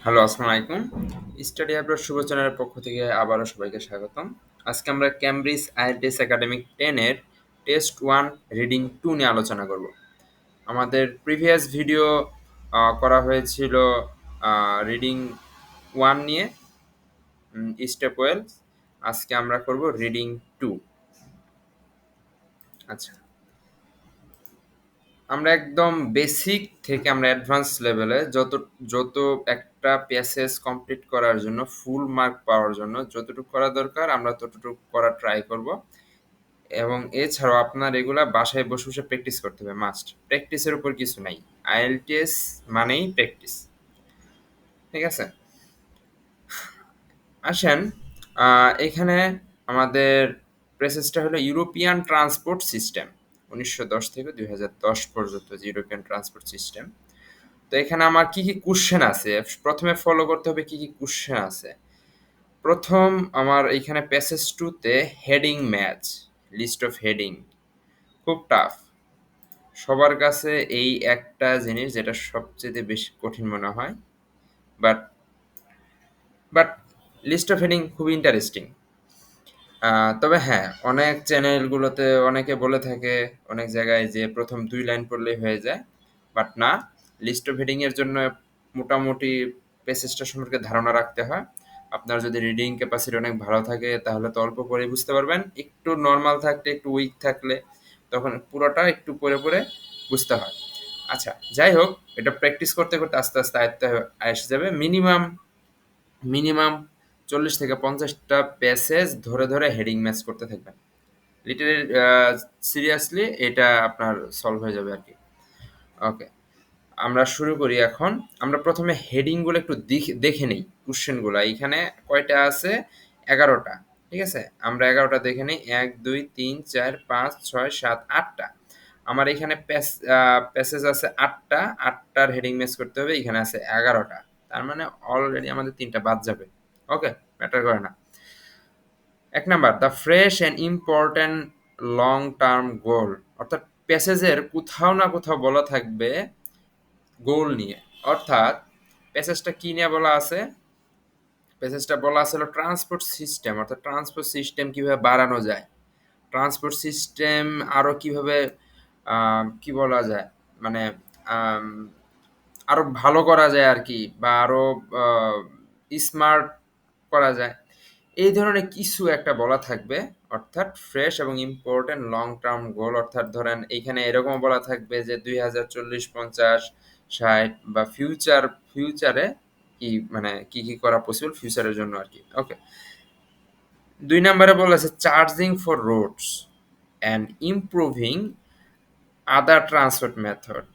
Hello, আসসালামু আলাইকুম। Study abroad শুভ চ্যানেলের পক্ষ থেকে আবারও সবাইকে স্বাগতম। আজকে আমরা ক্যামব্রিজ আইএলটিএস একাডেমিক 10 এর টেস্ট 1 রিডিং 2 নিয়ে আলোচনা করব। আমাদের প্রিভিয়াস ভিডিও করা হয়েছিল রিডিং 1 নিয়ে, স্টেপ ওয়েল। আজকে আমরা করব রিডিং 2। আচ্ছা, আমরা একদম বেসিক থেকে আমরা অ্যাডভান্স লেভেলে যত যত একটা প্যাসেজ কমপ্লিট করার জন্য ফুল মার্ক পাওয়ার জন্য যতটুকু করা দরকার আমরা ততটুকু করার ট্রাই করব। এবং এছাড়াও আপনার এগুলা বাসায় বসে বসে প্র্যাকটিস করতে হবে, মাস্ট। প্র্যাকটিসের উপর কিছু নাই। আইএলটিএস মানেই প্র্যাকটিস, ঠিক আছে? আসেন, এখানে আমাদের প্রেসেসটা হলো ইউরোপিয়ান ট্রান্সপোর্ট সিস্টেম। 1910 থেকে 2010 পর্যন্ত যে ইউরোপিয়ান ট্রান্সপোর্ট সিস্টেম। তো এখানে আমার কি কি কোশ্চেন আছে, প্রথমে ফলো করতে হবে কি কি কোশ্চেন আছে। প্রথম, আমার এইখানে প্যাসেজ টুতে heading match, list of heading, খুব টাফ। সবার কাছে এই একটা জিনিস যেটা সবচেয়ে বেশি কঠিন মনে হয়, but but list of heading খুব ইন্টারেস্টিং। তবে হ্যাঁ, অনেক চ্যানেলগুলোতে অনেকে বলে থাকে অনেক জায়গায় যে প্রথম 2 লাইন পড়লেই হয়ে যায়। বাট না, লিস্ট অফ হেডিং এর জন্য মোটামুটি প্যাসেজটা সম্পর্কে ধারণা রাখতে হয়। আপনার যদি রিডিং ক্যাপাসিটি অনেক ভালো থাকে তাহলে তো অল্প পড়েই বুঝতে পারবেন। একটু নরমাল থাকলে, একটু উইক থাকলে তখন পুরোটা একটু পড়ে পড়ে বুঝতে হয়। আচ্ছা, যাই হোক, এটা প্র্যাকটিস করতে করতে আস্তে আস্তে আয়ত্তে এসে যাবে। মিনিমাম মিনিমাম 40 থেকে 50টা প্যাসেজ ধরে ধরে হেডিং ম্যাচ করতে থাকবেন। লিটারেলি সিরিয়াসলি এটা আপনার সলভ হয়ে যাবে আর কি। ওকে, আমরা শুরু করি এখন। আমরা প্রথমে হেডিংগুলো একটু দেখে নিই। কোশ্চেনগুলো এইখানে কয়টা আছে? 11টা। ঠিক আছে, আমরা 11টা দেখে নিই। 1 2 3 4 5 6 7 8টা। আমার এখানে প্যাসেজ আছে 8টা। 8টার হেডিং ম্যাচ করতে হবে। এখানে আছে 11টা। তার মানে অলরেডি আমাদের 3টা বাদ যাবে। ওকে, ম্যাটার করে না। 1 number, the fresh and important long term goal. অর্থাৎ প্যাসেজের কোথাও না কোথাও বলা থাকবে গোল নিয়ে। অর্থাৎ প্যাসেজটা কি নিয়ে বলা আছে? প্যাসেজটা বলা আছে হলো ট্রান্সপোর্ট সিস্টেম, অর্থাৎ ট্রান্সপোর্ট সিস্টেম কিভাবে বাড়ানো যায়, ট্রান্সপোর্ট সিস্টেম আরো কিভাবে কি বলা যায়, মানে আম, আরো ভালো করা যায় আর কি, বা আরো স্মার্ট করা যায়, এই ধরনের কিছু একটা বলা থাকবে। অর্থাৎ ফ্রেশ এবং ইম্পর্টেন্ট লং টার্ম গোল। অর্থাৎ ধরেন এইখানে এরকম বলা থাকবে যে 2040, 50, 60 বা ফিউচারে কি, মানে কি কি করা পসিবল ফিউচারের জন্য আর কি। ওকে, 2 নম্বরে বলেছে charging for roads and improving other transport method.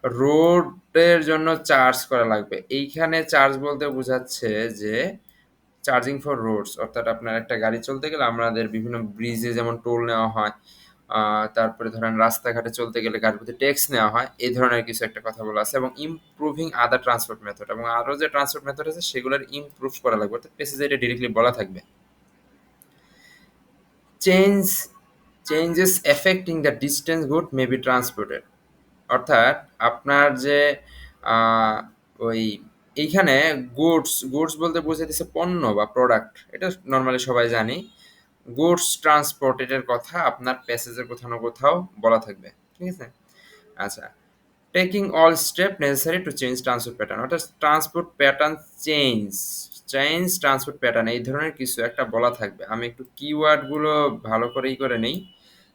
রোডের জন্য চার্জ করা লাগবে। এইখানে চার্জ বলতে বোঝাচ্ছে যে চার্জিং ফর রোডস, অর্থাৎ আপনার একটা গাড়ি চলতে গেলে আমাদের বিভিন্ন ব্রিজে যেমন টোল নেওয়া হয়, তারপরে ধরেন রাস্তাঘাটে চলতে গেলে গাড়ির প্রতি ট্যাক্স নেওয়া হয়, এই ধরনের কিছু একটা কথা বলা আছে। এবং ইমপ্রুভিং আদার ট্রান্সপোর্ট মেথড, এবং আরও যে ট্রান্সপোর্ট মেথড আছে সেগুলোর ইমপ্রুভ করা লাগবে। অর্থাৎ প্যাসেজে এটা ডিরেক্টলি বলা থাকবে। Change changes affecting the distance good May be transported. অর্থাৎ আপনার যে আহ, ওই এইখানে গুডস গুডস বলতে বোঝাইতেছে পণ্য বা প্রোডাক্ট, এটা নর্মালি সবাই জানি। গুডস ট্রান্সপোর্টের কথা আপনার প্যাসেজের কোথাও না কোথাও বলা থাকবে, ঠিক আছে? আচ্ছা, taking all step necessary to change transport pattern. অর্থাৎ transport pattern change change transport pattern, এই ধরনের কিছু একটা বলা থাকবে। আমি একটু কিওয়ার্ডগুলো ভালো করেই করে নেই,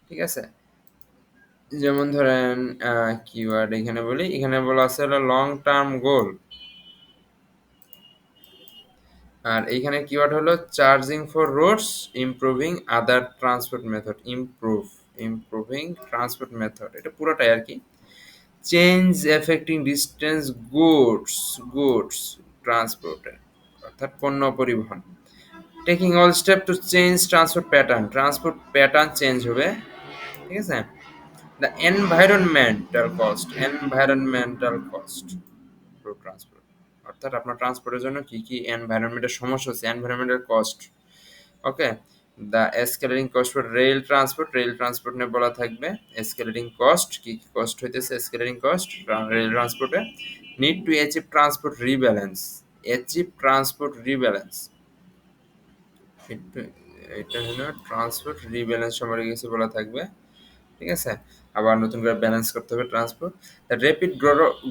ঠিক আছে? যেমন ধরেন কিওয়ার্ড এখানে বলি, এখানে বলা আছে হলো লং টার্ম গোল। আর এইখানে কিওয়ার্ড হলো charging for roads, improving other transport method. Improving transport method, এটা পুরোটাই আর কি। Change affecting distance goods goods ট্রান্সপোর্টের, অর্থাৎ পণ্য পরিবহন। Taking all step to change transport pattern, transport pattern change হবে, ঠিক আছে? The environmental cost road transport. অর্থাৎ আপনার ট্রান্সপোর্টের জন্য কি কি এনভায়রনমেন্টের সমস্যা হচ্ছে, environmental cost. Okay, the escalating cost for rail transport নিয়ে বলা থাকবে। এসকেলেটিং কস্ট, কি কি কস্ট হইতেছে এসকেলেটিং কস্ট রেল ট্রান্সপোর্টে। Need to achieve transport rebalance, achieve transport rebalance. এটা এটা হলো ট্রান্সপোর্ট রিব্যালেন্স সম্পর্কে কিছু বলা থাকবে। ঠিক আছে? আবার নতুন করে ব্যালেন্স করতে হবে transport. The rapid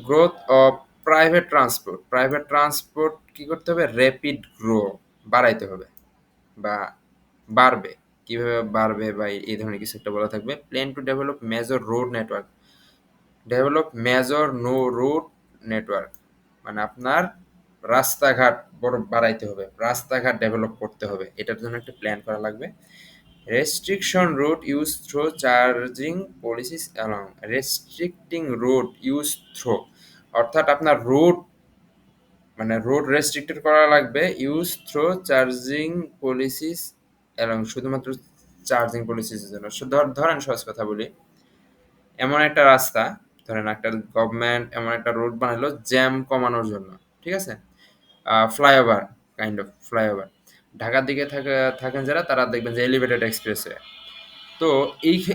growth of private transport. Private transport কি করতে হবে? র্যাপিড বাড়াইতে হবে বা বাড়বে। কিভাবে বাড়বে বা এই ধরনের কিছু একটা বলা থাকবে। Plan to develop major road network. Develop major no road network মানে আপনার রাস্তাঘাট বড় বাড়াইতে হবে, রাস্তাঘাট ডেভেলপ করতে হবে, এটার জন্য একটা প্ল্যান করা লাগবে। Restriction road use through charging policies along. Restricting road use through অর্থাৎ আপনার রোড মানে রোড রেস্ট্রিক্টেড করা লাগবে ইউজ থ্রো চার্জিং পলিসিস এবং শুধুমাত্র চার্জিং পলিসিসের জন্য। ধরেন সহজ কথা বলি, এমন একটা রাস্তা, ধরেন একটা গভর্নমেন্ট এমন একটা রোড বানালো জ্যাম কমানোর জন্য, ঠিক আছে? Flyover, kind of flyover. ঢাকার দিকে থাকেন যারা, তারা দেখবেন যে এলিভেটেড এক্সপ্রেসওয়ে। তো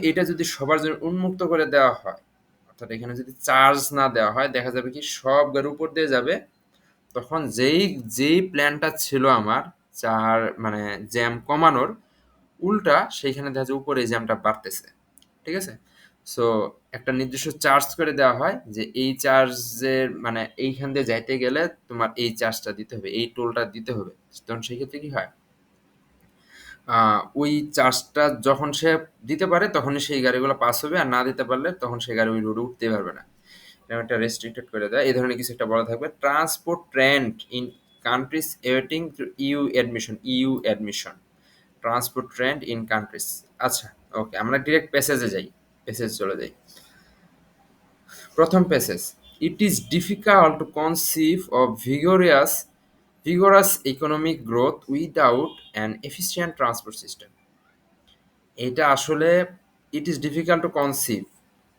এটা যদি সবার জন্য উন্মুক্ত করে দেওয়া হয়, অর্থাৎ এখানে যদি চার্জ না দেওয়া হয়, দেখা যাবে কি সব গাড়ির উপর দিয়ে যাবে। তখন যেই প্ল্যানটা ছিল আমার মানে জ্যাম কমানোর, উল্টা সেইখানে দেখা যায় উপরে জ্যামটা বাড়তেছে। ঠিক আছে? সো একটা নির্দিষ্ট চার্জ করে দেওয়া হয় যে এই চার্জের মানে এইখান দিয়ে যাইতে গেলে তোমার এই চার্জটা দিতে হবে, এই টোলটা দিতে হবে। তখন সেক্ষেত্রে কি হয়, ওই চার্জটা যখন সে দিতে পারে তখনই সেই গাড়িগুলো পাস হবে, আর না দিতে পারলে তখন সেই গাড়ি ওই রোডে উঠতে পারবে না। এরকম একটা রেস্ট্রিক্টেড করে দেয়, এই ধরনের কিছু একটা বলা থাকবে। Transport trend in countries waiting you admission. Transport trend in countries. আচ্ছা, ওকে, আমরা ডিরেক্ট প্যাসেজে যাই, প্যাসেজ চলে যাই। প্রথম passage, it is difficult to conceive of vigorous economic growth without an efficient transport system. এটা আসলে ইট is difficult to conceive.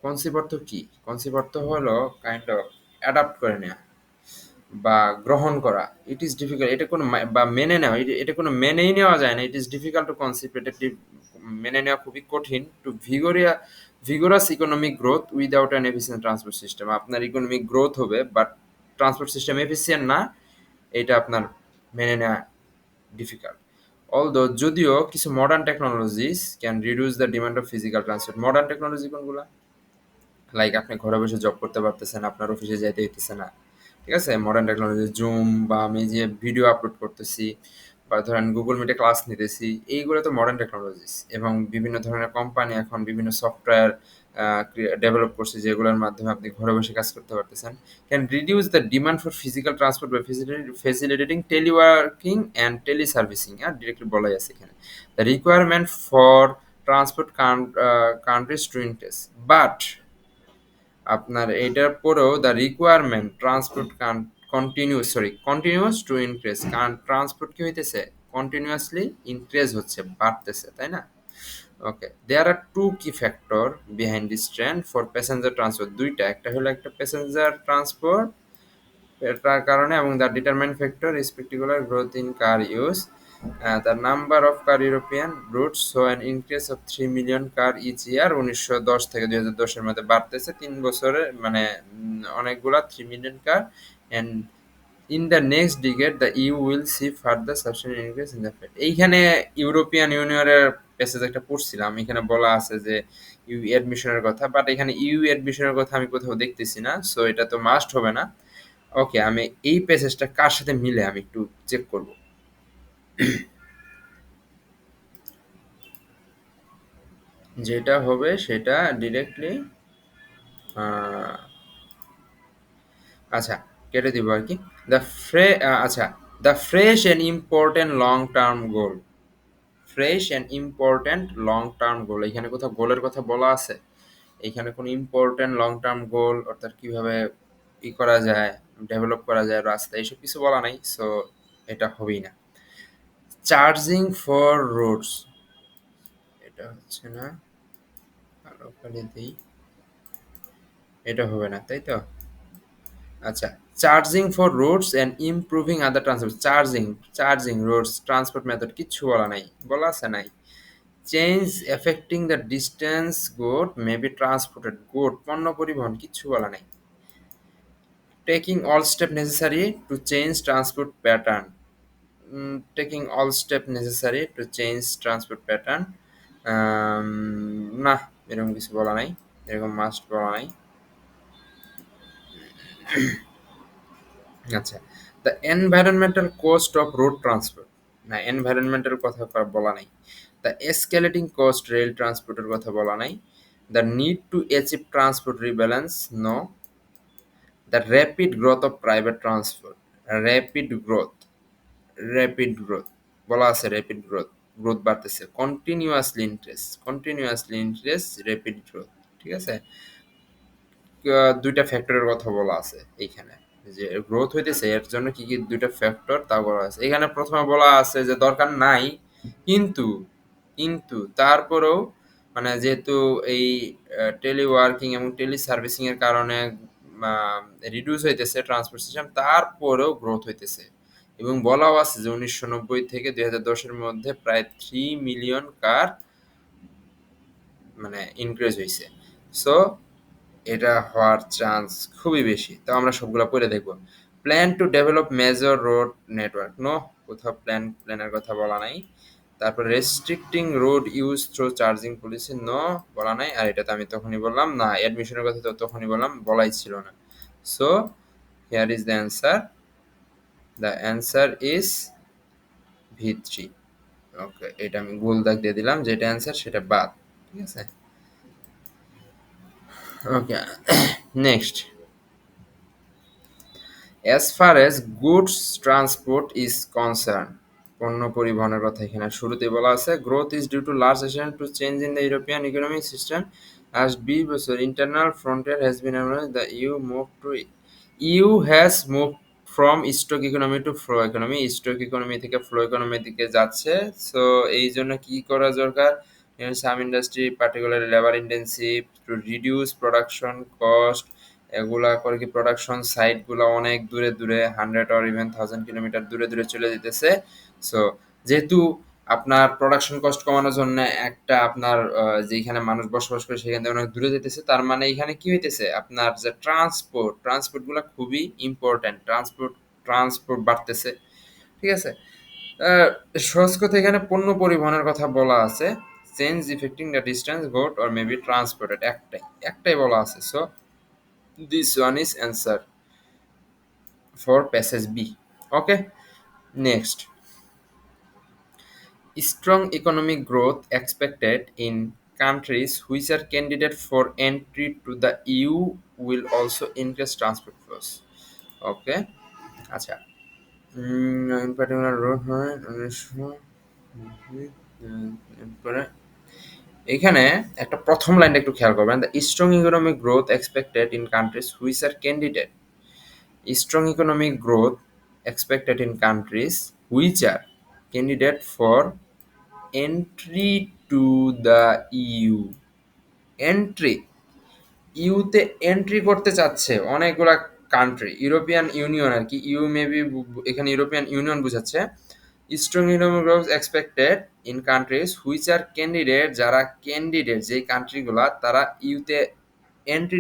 Conceive অর্থ কি? কনসিভ অর্থ হলো কাইন্ড অফ অ্যাডাপ্ট করে নেওয়া বা গ্রহণ করা। ইট ইজ ডিফিকাল্ট, এটা কোনো বা মেনে নেওয়া, এটা কোনো মেনেই নেওয়া যায় না। It is difficult to conceive, এটা মেনে নেওয়া খুবই কঠিন। To vigorous economic growth without an efficient transport system. আপনার ইকোনমিক গ্রোথ হবে বাট ট্রান্সপোর্ট সিস্টেম এফিসিয়েন্ট না, এটা আপনার মেনে নেওয়া ডিফিকাল্ট। যদিও কিছু modern technologies can reduce the demand of physical transport. Modern technology কোনগুলো? লাইক আপনি ঘরে বসে জব করতে পারতেছেন, আপনার অফিসে যাইতে হইতেছে না। ঠিক আছে? মডার্ন টেকনোলজি জুম বা আমি যে ভিডিও আপলোড করতেছি বা ধরেন গুগল মিটে ক্লাস নিতেছি, এইগুলো তো মডার্ন টেকনোলজিস। এবং বিভিন্ন ধরনের কোম্পানি এখন বিভিন্ন সফটওয়্যার ডেভেলপ করছে যেগুলোর মাধ্যমে আপনি ঘরে বসে কাজ করতে পারতেছেন। Can reduce the demand for physical transport by facilitating teleworking and teleservicing. আর ডিরেক্টলি বলাই আছে এখানে, the requirement for transport countries to increase. But আপনার এটার পরেও the requirement transport continuous to increase. কারণ ট্রান্সপোর্ট কি হইতেছে? কন্টিনিউয়াসলি ইনক্রিজ হচ্ছে, বাড়তেছে, তাই না? Okay, there are two key factor behind this trend for passenger transport. দুইটা, একটা হলো একটা প্যাসেঞ্জার ট্রান্সপোর্ট, এটার কারণে, এবং the determine factor is particular growth in car use. The number of car European routes show an increase of 3 million car each year. 1910 থেকে 2010-এর মধ্যে বাড়তেছে 3 বছরে, মানে অনেকগুলা 3 million car. And in the next decade the EU will see further substantial increase in the fat. এইখানে European ইউনিয়নের passage একটা পড়ছিলাম, এখানে বলা আছে যে ইউ অ্যাডমিশনের কথা, বাট এখানে ইউ অ্যাডমিশনের কথা আমি কোথাও দেখতেছি না, সো এটা তো মাস্ট হবে না। ওকে, আমি এই প্যাসেজটা কার সাথে মিলে আমি একটু চেক করব। যেটা হবে সেটা ডিরেক্টলি আচ্ছা কেটে দিব আর কি। দ্য আচ্ছা, the fresh and important long term goal. Fresh and important long term goal, এখানে কোথাও গোলের কথা বলা আছে? এখানে কোনো ইম্পর্টেন্ট লং টার্ম গোল অর্থাৎ কিভাবে করা যায়, ডেভেলপ করা যায় রাস্তা, এইসব কিছু বলা নাই, সো এটা হবেই না। চার্জিং ফর রোডস, এটা হচ্ছে না, আরো খালি দিই, এটা হবে না, তাই তো? আচ্ছা, charging for roads and improving other transport. Charging roads transport method, কিচ্ছু বলা নাই, বলা আছে নাই। Change affecting the distance goods may be transported. Goods পণ্য পরিবহন, কিচ্ছু বলা নাই। taking all step necessary to change transport pattern. Taking all step necessary to change transport pattern. না, এরকম কিছু বলা নাই, এরকম মাস্ট বলা নাই। আচ্ছা, the environmental cost of road transport, না এনভায়রনমেন্টাল কথা বলা নাই। দ্য এসকেলেটিং কস্ট রেল ট্রান্সপোর্টের কথা বলা নাই। The need to achieve transport rebalance, no. The rapid growth of private transport, rapid growth, rapid growth বলা আছে, র্যাপিড গ্রোথ, গ্রোথ বাড়তেছে, কন্টিনিউয়াসলি ইনক্রিজ র্যাপিড গ্রোথ, ঠিক আছে। দুইটা ফ্যাক্টরের কথা বলা আছে এইখানে, যে গ্রোথ হইতেছে এর জন্য কি কি দুইটা ফ্যাক্টর তা বলা আছে এখানে। প্রথমে বলা আছে যে দরকার নাই, কিন্তু কিন্তু তারপরেও মানে যেহেতু এই টেলিওয়ার্কিং এবং টেলি সার্ভিসিং এর কারণে রিডিউস হইতেছে ট্রান্সপোর্ট সিস্টেম, তারপরেও গ্রোথ হইতেছে। এবং বলাও আছে যে 1990 থেকে 2010-এর মধ্যে প্রায় 3 মিলিয়ন কার মানে ইনক্রিজ হয়েছে। সো এটা হওয়ার চান্স খুবই বেশি। তো আমরা সবগুলা পড়ে দেখব। Plan to develop major road network, no, কোথাও প্ল্যানের কথা বলা নাই। তারপর restricting road use through charging policy, no, বলা নাই। আর এটা তো আমি তখনই বললাম, না অ্যাডমিশনের কথা তো তখনই বললাম, বলাই ছিল না। So here is the answer, the answer is V3। ওকে, এটা আমি গোল দাগ দিয়ে দিলাম, যেটা অ্যান্সার সেটা বাদ, ঠিক আছে। Okay, next, as far as goods transport is concern, পণ্য পরিবহনের কথা এখানে শুরুতে বলা আছে। Growth is due to large extent to change in the European economic system as 20 বছর internal frontier has been the EU move to EU has move from stock economy to flow economy, stock economy থেকে flow ইকোনমির দিকে যাচ্ছে। So এই জন্য কি করা দরকার, some industry particular labour intensive to reduce production cost, এগুলা করে কি প্রোডাকশন সাইটগুলো অনেক দূরে দূরে 100 or even 1000 কিলোমিটার দূরে দূরে চলে যেতেছে। সো যেহেতু আপনার প্রোডাকশন কস্ট কমানোর জন্য একটা আপনার যেখানে মানুষ বসবাস করে সেখান থেকে অনেক দূরে যেতেছে, তার মানে এখানে কি হইতেছে, আপনার যে ট্রান্সপোর্টগুলো খুবই ইম্পর্টেন্ট, ট্রান্সপোর্ট বাড়তেছে, ঠিক আছে। আহ, সহজ কথা এখানে পণ্য পরিবহনের কথা বলা আছে। Change affecting the distance goods or maybe transported, একটাই বলা আছে। So this one is answer for passage B. Okay. Next, strong economic growth expected in countries which are candidate for entry to the EU will also increase transport flows. Okay. আচ্ছা, in particular road এরপরে এখানে একটা প্রথম লাইনটা একটু খেয়াল করবেন, the strong economic growth expected in countries which are candidate, strong economic growth expected in countries which are candidate for entry to the EU. Entry, ইউতে এন্ট্রি করতে চাচ্ছে অনেকগুলা কান্ট্রি, ইউরোপিয়ান ইউনিয়ন আর কি, ইউ মেবি এখানে European Union বোঝাচ্ছে। Strong economic growth expected in countries which are candidate, যারা candidate যেই কান্ট্রিগুলা তারা ইউতে এন্ট্রি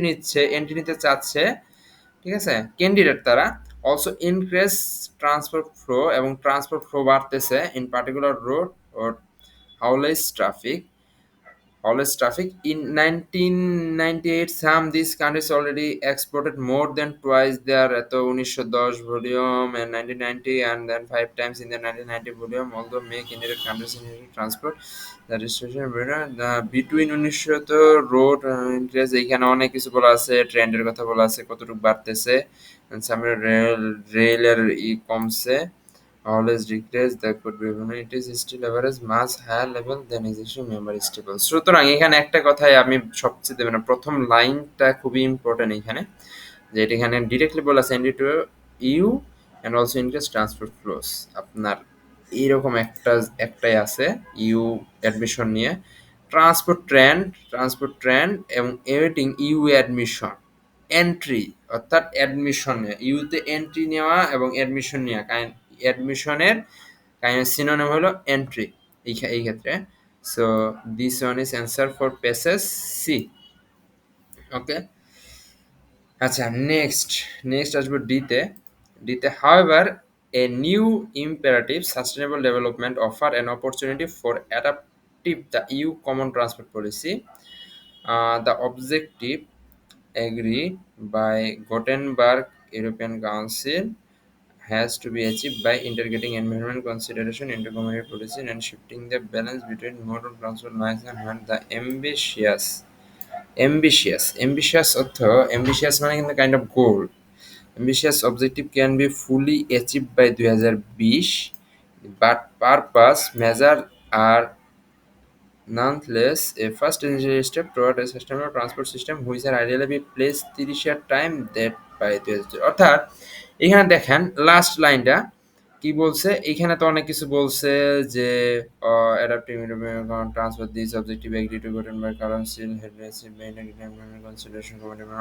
নিতে চাচ্ছে, ঠিক আছে, ক্যান্ডিডেট তারা। অলসো ইনক্রিজ ট্রান্সপোর্ট ফ্লো, এবং ট্রান্সপোর্ট ফ্লো বাড়তেছে in particular road or haulage traffic, In 1998, some these countries already exported more than twice their এত 1910 volume and 1990, and then 5 times in the 1990 volume, although make Indian countries in transport the restriction between 1900 তো road interest এইখানে অনেক কিছু বলা আছে, ট্রেন্ডের কথা বলা আছে কতটুকু বাড়তেছে, সামনে রেলের কমছে, always declares that could be when it is still average much higher level than existing memory stable. সুতরাং এখানে একটা কথাই আমি সবচেয়ে মানে প্রথম লাইনটা খুবই ইম্পর্টেন্ট এখানে, যে এটা এখানে ডিরেক্টলি বলা আছে and to EU and also increase transport flows. আপনার এইরকম একটাই আছে ইউ অ্যাডমিশন নিয়ে, ট্রান্সপোর্ট ট্রেন্ড এবং এভিটিং ইউ অ্যাডমিশন এন্ট্রি, অর্থাৎ অ্যাডমিশন ইউতে এন্ট্রি নেওয়া এবং অ্যাডমিশন নেওয়া, অ্যাডমিশনের সিনোনিম হলো এন্ট্রি এই ক্ষেত্রে। So this one is answer for passage C. Okay, আচ্ছা, নেক্সট আসবো ডিতে। ডিতে however a new imperative sustainable development offer an opportunity for adaptive the EU common transport policy, the objective agreed by Gothenburg European Council has to be achieved by integrating environment consideration into community policy and shifting the balance between mode of transport noise and when the ambitious অর্থ ambitious মানে কিন্তু kind of goal. ambitious objective can be fully achieved by 2020, but purpose measures are nonetheless a first initial step toward a sustainable transport system which are ideally be placed 30 year time that by 2000 অর্থাৎ এখানে দেখেন last লাইনটা কি বলছে। এখানে তো অনেক কিছু বলছে যে adaptive transfer this objective agree to Gothenburg council consideration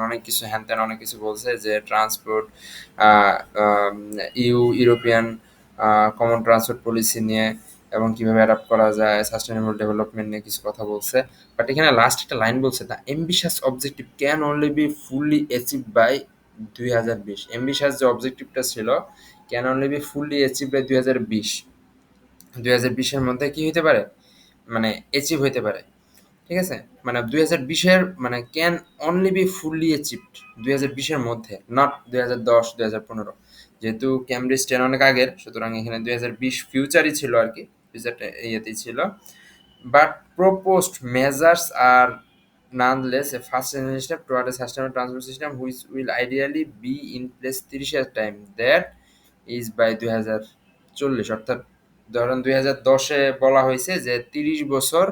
অনেক কিছু হ্যান ত্যান অনেক কিছু বলছে যে transport European common transport policy নিয়ে এবং কিভাবে অ্যাডাপ্ট করা যায় সাস্টেনেবল ডেভেলপমেন্ট নিয়ে কিছু কথা বলছে। বাট এখানে লাস্ট একটা লাইন বলছে the ambitious objective can only be fully achieve by 2020। Ambitious যে অবজেক্টিভটা ছিল can only be fully achieve by 2020। 2020-এর মধ্যে কি হইতে পারে, মানে অ্যাচিভ হইতে পারে। ঠিক আছে? মানে 2020-এর মানে can only be fully achieved 2020-এর মধ্যে, নট 2010, 2015। যেহেতু ক্যামব্রিজ 10 অনেক আগের, সুতরাং এখানে 2020 ফিউচারই ছিল আরকি। ফিউচারটা ইয়েতেই ছিল। But proposed measures are nonetheless a first generation step toward a sustainable transport system which will ideally be in place 30 years time, that is by 2040। অর্থাৎ ধরেন 2010-এ বলা হয়েছে যে 30 বছর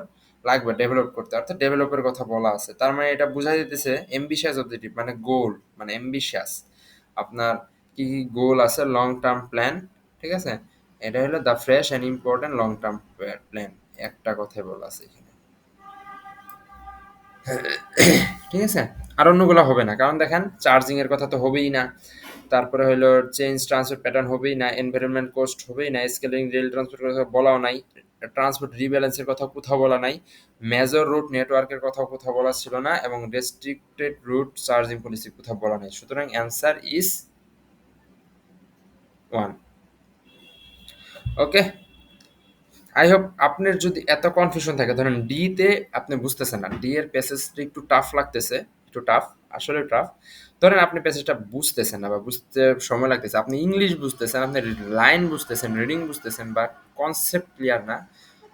লাগবে ডেভেলপ করতে, অর্থাৎ ডেভেলপের কথা বলা আছে। তার মানে এটা বোঝাই দিতেছে এম্বিশিয়াস অবজেক্টিভ মানে গোল, মানে এম্বিশিয়াস আপনার কি কি গোল আছে, লং টার্ম প্ল্যান। ঠিক আছে? এটা হলো the fresh and important long term plan, একটা কথাই বলা আছে এখানে। ঠিক আছে? আর অন্যগুলো হবে না, কারণ দেখেন চার্জিং এর কথা তো হবেই না, তারপরে হলো চেঞ্জ ট্রান্সপোর্ট প্যাটার্ন হবেই না, এনভায়রনমেন্ট কোস্ট হবেই না, স্কেলিং রেল ট্রান্সপোর্ট কথা বলাও নাই, ট্রান্সপোর্ট রিব্যালেন্সের কথা কোথাও বলা নাই, মেজর রুট নেটওয়ার্কের কথাও কোথাও বলা ছিল না, এবং রেস্ট্রিক্টেড রুট চার্জিং পলিসি কোথাও বলা নাই। সুতরাং answer is 1। Okay, I hope আপনার যদি এত কনফিউশন থাকে, ধরেন ডি তে আপনি বুঝতেছেন না, ডি এর প্যাসেজটা একটু টাফ লাগতেছে, একটু টাফ, আসলে টাফ। ধরেন আপনি প্যাসেজটা বুঝতেছেন না বা বুঝতে সময় লাগতেছে, আপনি ইংলিশ বুঝতেছেন, আপনি লাইন বুঝতেছেন, রিডিং বুঝতেছেন, বা কনসেপ্ট ক্লিয়ার না,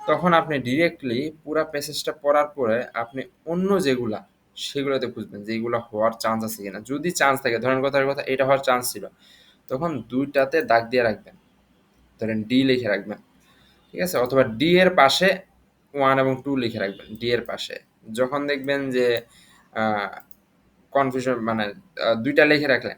তখন আপনি ডিরেক্টলি পুরা প্যাসেজটা পড়ার পরে আপনি অন্য যেগুলা সেগুলোতে খুঁজবেন যে এইগুলো হওয়ার চান্স আছে কিনা। যদি চান্স থাকে, ধরেন কথার কথা এটা হওয়ার চান্স ছিল, তখন দুইটাতে দাগ দিয়ে রাখবেন, ধরেন ডি লিখে রাখবেন। ঠিক আছে? অথবা ডি এর পাশে 1 এবং 2 লিখে রাখবেন, ডি এর পাশে। যখন দেখবেন যে কনফিউশন মানে ২ টা লিখে রাখলেন।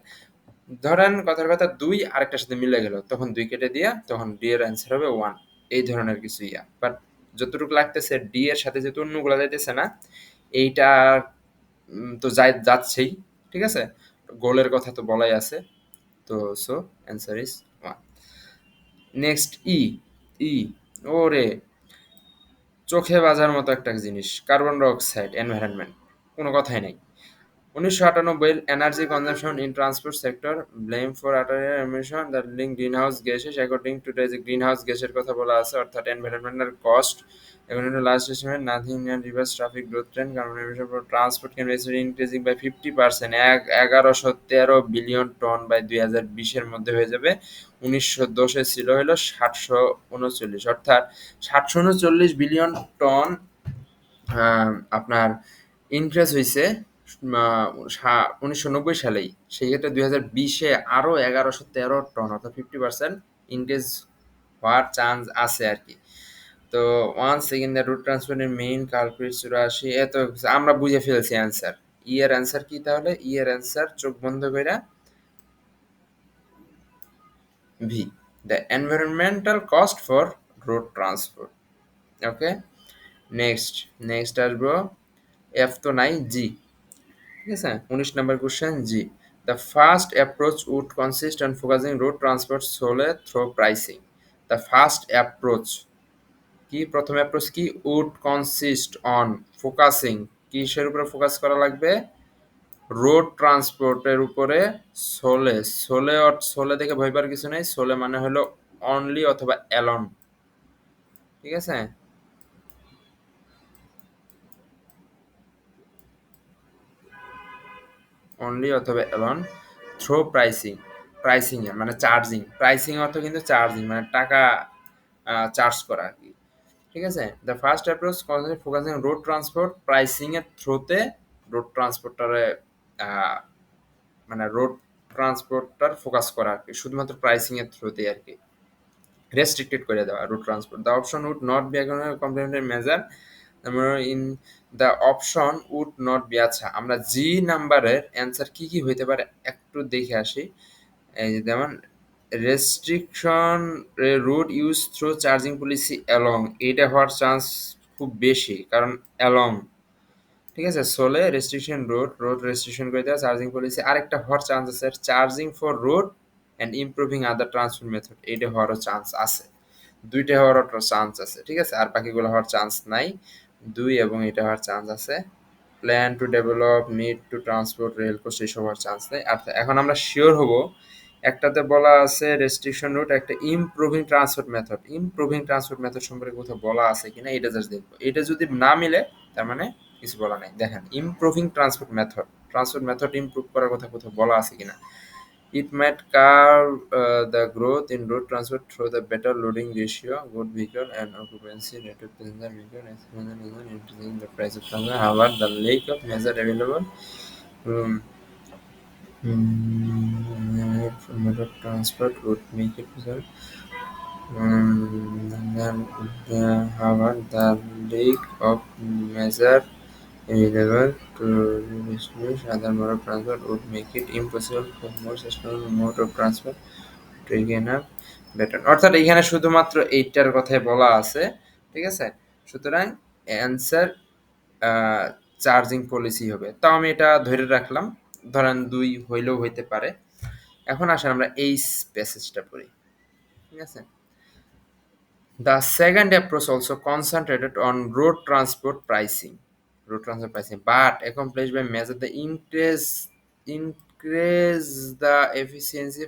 ধরেন কথার কথা ২ আরেকটার সাথে মিলে গেল, তখন ২ কেটে দিয়া তখন ডি এর অ্যান্সার হবে 1। এই ধরনের কিছু ইয়া। বাট যতটুকু লাগতেছে ডি এর সাথে যেহেতু অন্যগুলা যাইতেছে না, এইটা তো যাচ্ছেই। ঠিক আছে? গোলের কথা তো বলাই আছে। তো সো অ্যান্সার ইজ 1। নেক্সট ই, ই ওরে চোখে বাজার মতো একটা জিনিস, কার্বন ডাই অক্সাইড এনভায়রনমেন্ট, কোনো কথাই নাই। 1998 energy consumption in transport sector blame for আটারিয়ার emission that link green house gases according to যে গ্রিন হাউস গ্যাসের কথা বলা আছে, অর্থাৎ environmental cost according to last estimate nothing can reverse traffic growth trend carbon emission for transport can be increasing by 50%, 1113 billion ton by 2020-এর মধ্যে হয়ে যাবে। 1910-এ ছিল হলো 739, অর্থাৎ 739 বিলিয়ন টন আপনার ইনক্রিজ হইছে 1990 সালেই। সেক্ষেত্রে 2020-এ আরো 1113 টন, অর্থাৎ 50% ইনক্রিজ হওয়ার চান্স আছে আরকি। তো ওয়ান্স সেকেন্ড দ্য রুট ট্রান্সপোর্টের মেইন কালপ্রিট 84, এত আমরা বুঝে ফেলছি অ্যান্সার। ই এর অ্যান্সার কি তাহলে? ই এর অ্যান্সার চোখ বন্ধ কইরা V, the environmental cost for road transport. Okay, next আসবো, এফ তো নাই, জি। ঠিক আছে? 19 নম্বর কোশ্চেন, জি। The first approach would consist on focusing road transport solely through pricing. The first approach কি, প্রথম অ্যাপ্রোচ কি, উড কনসিস্ট অন ফোকাসিং, কিসের উপরে ফোকাস করা লাগবে? রোড ট্রান্সপোর্টের উপরে সোলে সোলে সোলে থেকে ভয় পাওয়ার কিছু নেই, সোলে মানে হলো অনলি অথবা অ্যালন, ঠিক আছে। অনলি অথবা অ্যালন থ্রো প্রাইসিং, প্রাইসিং এ মানে চার্জিং, প্রাইসিং অর্থ কিন্তু চার্জিং মানে টাকা চার্জ করা আর কি, ঠিক আছে। The first approach focusing road transport pricing এর থ্রোতে রোড ট্রান্সপোর্টারে মানে রোড ট্রান্সপোর্টটার ফোকাস করা আর কি, শুধুমাত্র প্রাইসিং এর থ্রুতে আর কি, রেস্ট্রিক্টেড করে দেওয়া route transport. The option would not be complementary measure in the option would not be, আচ্ছা আমরা জি নাম্বারের অ্যান্সার কি কি হইতে পারে একটু দেখে আসি। এই যে যেমন restriction route use through charging policy along, এইটা হওয়ার চান্স খুব বেশি, কারণ অ্যালং, ঠিক আছে। Sole restriction road, road restriction করে দেওয়া, চার্জিং পলিসি আরেকটা হওয়ার চান্স আছে charging for road and improving other transport method, এইটা হওয়ারও চান্স আছে, দুইটা হওয়ারও চান্স আছে, ঠিক আছে। আর বাকিগুলো হওয়ার চান্স নাই, দুই এবং এটা হওয়ার চান্স আছে। Plan to develop need to transport rail coast এইসব হওয়ার চান্স নেই। আর এখন আমরা শিওর হব, একটাতে বলা আছে রেস্ট্রিকশন রুট, একটা improving transport method, improving transport method সম্পর্কে কোথাও বলা আছে কিনা এটা জাস্ট দেখবো, এটা যদি না মিলে তার মানে কিছু বলা নাই। দেখেন improving transport method, transport method improve করার কথা কোথাও বলা আছে কিনা। ইট might curb the growth in road transport through the better loading ratio, good vehicle and occupancy rate of passenger vehicle, and increasing the price of transport. However, the lack of measure available um, mode of transport would make it result. However, the lack of measure available to distinguish other mode of transport would make it impossible for more sustainable mode of transport to gain a better, অর্থাৎ এখানে শুধুমাত্র এইটার কথাই বলা আছে, ঠিক আছে। সুতরাং অ্যান্সার চার্জিং পলিসি হবে, তাও আমি এটা ধরে রাখলাম, ধরেন দুই হইলেও হইতে পারে। এখন আসেন আমরা এই প্যাসেজটা পড়ি, ঠিক আছে। The second approach also concentrated on road transport pricing, but accomplished by measure the increase the efficiency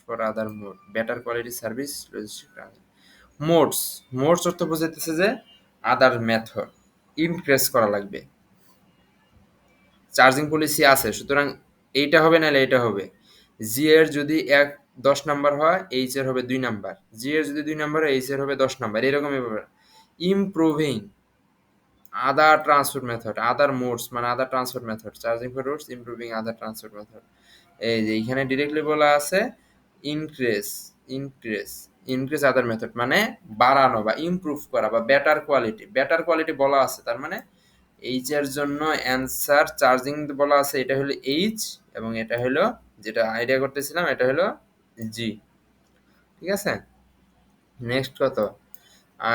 for other mode, better quality service, logistic transport. Modes অর্থ বোঝাইতেছে যে আদার মেথড ইনক্রিজ করা লাগবে, চার্জিং পলিসি আছে, সুতরাং এইটা হবে নাহলে এইটা হবে। জি এর যদি 10 নাম্বার হয়, এইচ এর হবে 2 নাম্বার, জি এর যদি 2 নাম্বার হয়, এইচ এর হবে 10 নাম্বার, এরকমই ব্যাপার। Improving other transport method, other modes মানে other transport method, charging for roads, improving other transport method. এই যে এইখানে ডিরেক্টলি বলা আছে increase, increase increase other method মানে বাড়ানো বা ইমপ্রুভ করা বা বেটার কোয়ালিটি, বেটার কোয়ালিটি বলা আছে, তার মানে এইচ এর জন্য অ্যান্সার চার্জিং বলা আছে, এটা হলো এইচ এবং এটা হলো যেটা আইডিয়া করতেছিলাম এটা হলো জি, ঠিক আছে। নেক্সট কত,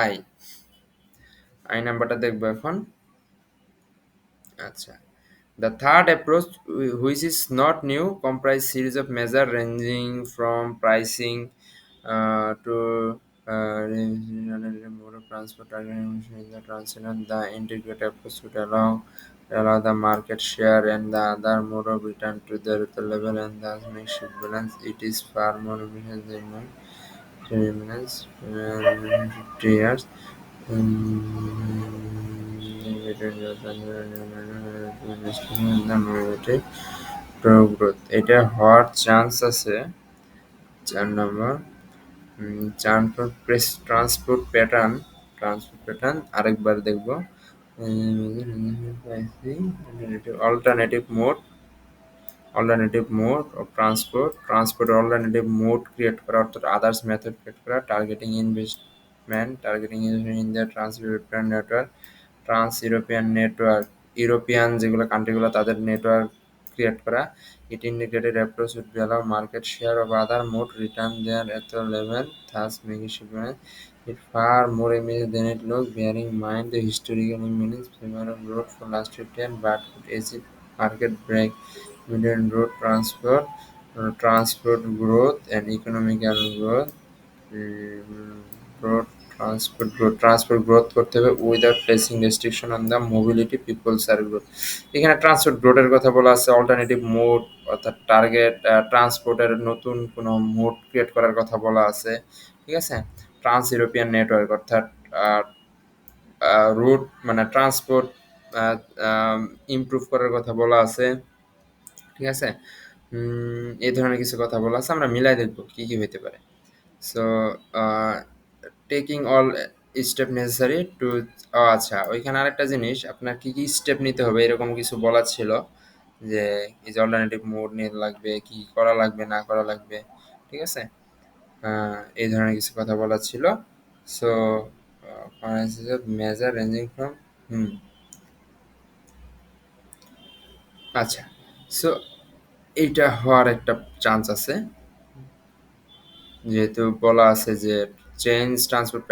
আই, আই নাম্বারটা দেখবো এখন। আচ্ছা, the third approach, which is not new, comprise series of measures ranging from pricing to mode of transport in the transition. The integrated approach would allow the market share and the other mode of return to their level and thus make shift balance. It is far more efficient than minutes 50 years. Growth এটা হওয়ার chance আছে 4 নম্বর। Transport pattern আরেকবার দেখব। Alternative mode of transport alternative mode create করা, অর্থাৎ others method create করা। Targeting investment in the trans European network, trans European network, European যেগুলো কান্ট্রিগুলো তাদের নেটওয়ার্ক ক্রিয়েট করা। It indicated approach would be allow market share of other mode return there at the level thus making shipment it far more immediate than it looks, bearing in mind the historical imminence favor of road for last 50 years, but could achieve market break between transport growth and economical growth. Road transport growth করতে হবে without placing restriction on the mobility people's R growth. এখানে transport গ্রোথের কথা বলা আছে, alternative mode অর্থাৎ target ট্রান্সপোর্টের নতুন কোনো মোড ক্রিয়েট করার কথা বলা আছে। ঠিক আছে, ট্রান্স ইউরোপিয়ান নেটওয়ার্ক অর্থাৎ রুট মানে ট্রান্সপোর্ট ইমপ্রুভ করার কথা বলা আছে। ঠিক আছে, এই ধরনের কিছু কথা বলা আছে, আমরা মিলাই দেখবো কি কি হইতে পারে। So taking all step necessary two, আচ্ছা ওইখানে আরেকটা জিনিস, আপনার কি কি স্টেপ নিতে হবে এরকম কিছু বলা ছিল, যে এই যে অল্টারনেটিভ মোড নিয়ে লাগবে, কি করা লাগবে না করা লাগবে। ঠিক আছে, এই ধরনের কিছু কথা বলা ছিল। সো মেজার রেঞ্জিং ফ্রম, হুম, আচ্ছা। সো এইটা হওয়ার একটা চান্স আছে, যেহেতু বলা আছে যে চেঞ্জ ট্রান্সপোর্ট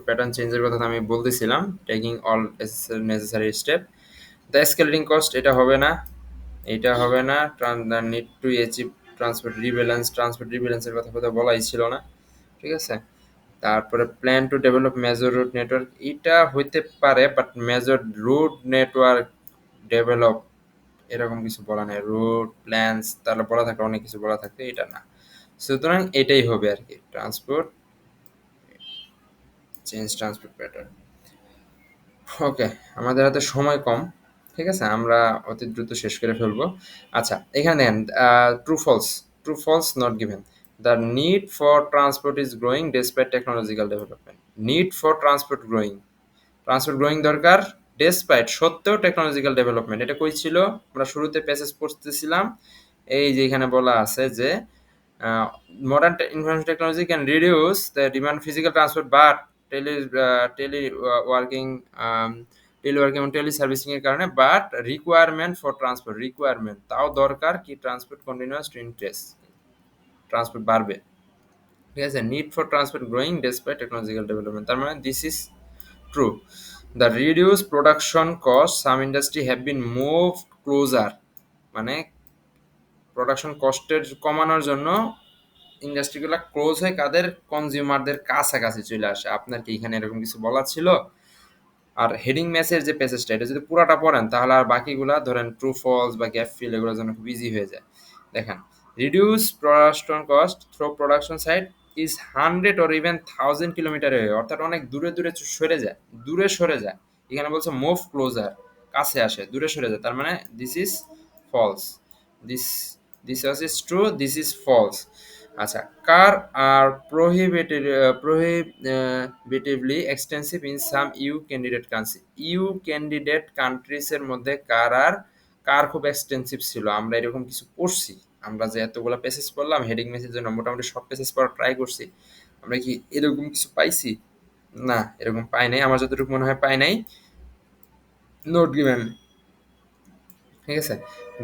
প্যাটার্ন চেঞ্জের কথা তো আমি বলতেছিলাম, taking all necessary step. The escalating cost, এটা হবে না, এটা হবে না। নিড টু অ্যাচিভ ট্রান্সপোর্ট রিব্যালেন্সের কথা বলাই ছিল না। ঠিক আছে, তারপরে plan to develop major route network, এটা হইতে পারে, but major route network develop এরকম কিছু বলা নেই। রুট প্ল্যানস তাহলে বলা থাকে, অনেক কিছু বলা থাকে, এটা না। সুতরাং এটাই হবে আর কি, ট্রান্সপোর্ট প্যাটার্ন। ওকে, আমাদের হাতে সময় কম। ঠিক আছে, আমরা অতি দ্রুত শেষ করে ফেলবো। আচ্ছা, এখানে দেখেন true false not given. The need for transport is growing despite technological development. Need for transport growing দরকার, ডেসপাইট সত্ত্বেও টেকনোলজিক্যাল ডেভেলপমেন্ট। এটা কই ছিল, আমরা শুরুতে প্যাসেজ পড়তেছিলাম, এই যে এখানে বলা আছে যে modern information technology can reduce the demand physical transport, but tele tele working teleworking এবং টেলি সার্ভিসিং এর কারণে, but requirement for transport, requirement তাও দরকার কি, transport continuous to increase, transport বাড়বে। ঠিক আছে, need for transport growing despite technological development, তার মানে this is true. The reduce production cost, some industry have been move closer, মানে প্রোডাকশন কস্টের কমানোর জন্য ইন্ডাস্ট্রিগুলো ক্লোজ হয়ে কাদের, কনজিউমারদের কাছাকাছি চলে আসে। আপনার কি এখানে এরকম কিছু বলা ছিল? আর হেডিং ম্যাচের যে প্যাসেজটা, এটা যদি পুরাটা পড়েন তাহলে আর বাকিগুলা ধরেন ট্রু ফলস বা গ্যাপ ফিল এগুলোর জন্য খুব ইজি হয়ে যায়। দেখেন, reduce production cost through production site is 100 or even 1000 kilometre away, অর্থাৎ অনেক দূরে দূরে সরে যায়, দূরে সরে যায়। এখানে বলছে মুভ ক্লোজার, কাছে আসে, দূরে সরে যায়, তার মানে this is false. This this is true, this is false. আচ্ছা, car are prohibitively extensive in some EU candidate কান্ট্রিজের মধ্যে কার খুব এক্সটেন্সিভ ছিল, আমরা এরকম কিছু পড়ছি। আমরা যে এতগুলো পেসেজ পড়লাম হেডিং মেসেজের জন্য, মোটামুটি সব পেসেজ পড়ার ট্রাই করছি, আমরা কি এরকম কিছু পাইছি? না, এরকম পাই নাই, আমার যতটুকু মনে হয় পাই নাই। Not given. ঠিক আছে,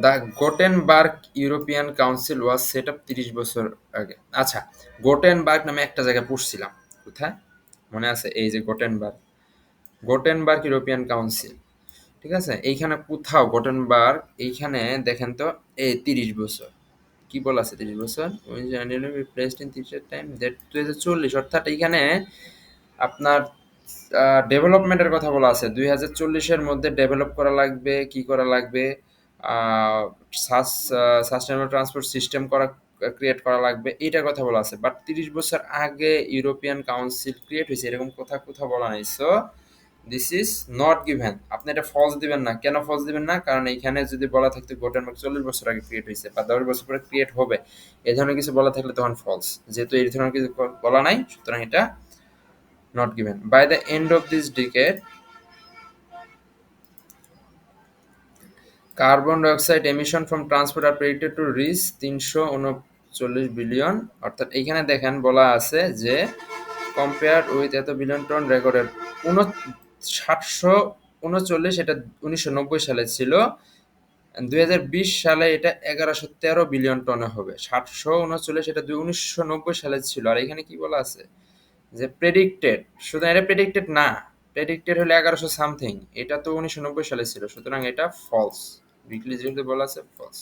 the Gothenburg European council was set up 30 বছর আগে। আচ্ছা, গোটেনবার্গ নামে একটা জায়গায় পড়ছিলাম, কোথায় মনে আছে, এই যে গোটেনবার্গ ইউরোপিয়ান কাউন্সিল। ঠিক আছে, এইখানে কোথাও গোটেনবার্গ, এইখানে দেখেন তো, এই 30 বছর কি বলা আছে, 30 বছর রিপ্লেসড ইন 30 টাইম দ্যাট 2040, অর্থাৎ এইখানে আপনার ডেভেলপমেন্টের কথা বলা আছে, 2040-এর মধ্যে ডেভেলপ করা লাগবে, কি করা লাগবে, সাস্টেনেবল ট্রান্সপোর্ট সিস্টেম ক্রিয়েট করা লাগবে, এইটার কথা বলা আছে। বাট 30 বছর আগে ইউরোপিয়ান কাউন্সিল ক্রিয়েট হয়েছে এরকম কোথাও বলা নাই। So this is not given. আপনি এটা ফলস দিবেন না, কেন ফলস দিবেন না, কারণ এইখানে যদি বলা থাকতো গোটেনবার্গ 40 বছর আগে ক্রিয়েট হয়েছে বা 10 বছর পরে ক্রিয়েট হবে, এই ধরনের কিছু বলা থাকলে তখন ফলস। যেহেতু এই ধরনের কিছু বলা নাই, সুতরাং এটা not given. By the end of this decade, carbon dioxide emission from transport are predicted to reach 339 billion. অর্থাৎ এইখানে দেখেন বলা আছে যে কম্পেয়ার উইথ এত বিলিয়ন টন রেকর্ডের 739, এটা 1990 সালে ছিল, 2020 সালে এটা 1113 বিলিয়ন টনে হবে। 739 এটা 1990 সালে ছিল। আর এখানে কি বলা আছে যে প্রেডিক্টেড, সুতরাং এটা প্রেডিক্টেড না, প্রেডিক্টেড হলে 1100 সামথিং, এটা তো 1990 সালে ছিল, সুতরাং এটা ফলস। উইকলি যেহেতু বলা আছে ফলস।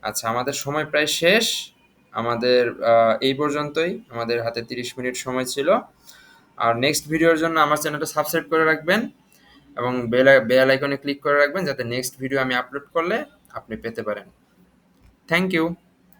আচ্ছা, আমাদের সময় প্রায় শেষ। আমাদের এই পর্যন্তই। আমাদের হাতে 30 মিনিট সময় ছিল। আর নেক্সট ভিডিওর জন্য আমার চ্যানেলটা সাবস্ক্রাইব করে রাখবেন এবং বেল আইকনে ক্লিক করে রাখবেন যাতে নেক্সট ভিডিও আমি আপলোড করলে আপনি পেতে পারেন। Thank you.